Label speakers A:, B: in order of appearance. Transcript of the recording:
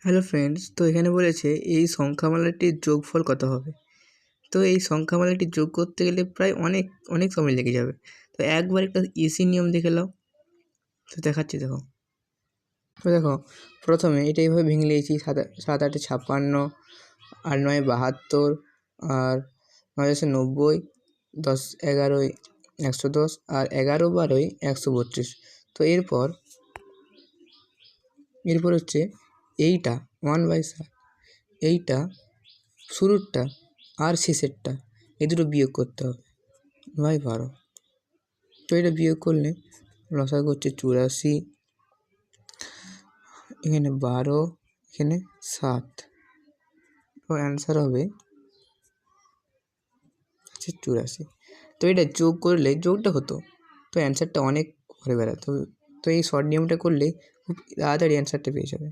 A: Hello friends, তো এখানে বলেছে এই সংখ্যামালাটির যোগফল কত হবে। তো এই সংখ্যামালাটি যোগ করতে গেলে প্রায় অনেক অনেক সময় লেগে যাবে। তো একবার একটা ইজি নিয়ম দেখে নাও। তো দেখাচ্ছি, দেখো। তো দেখো, প্রথমে এটা এইভাবে ভেঙে নিয়েছি। সাত আটে 56, 8 9 72, আর 9 10 90, 10 11 110, আর 11 12 132। তো এরপর হচ্ছে এইটা 1/7, এইটা শুরুরটা আর শেষেরটা, এই দুটো বিয়োগ করতে হবে 12। তো এটা বিয়োগ করলে লসাগু হচ্ছে 84, এখানে 12, এখানে 7। তো অ্যান্সার হবে 84। তো এটা যোগ করলে যোগটা হতো, তো অ্যান্সারটা অনেক ঘুরে বেড়াতো। তো এই শর্ট নিয়মটা করলে খুব তাড়াতাড়ি অ্যান্সারটা পেয়ে যাবে।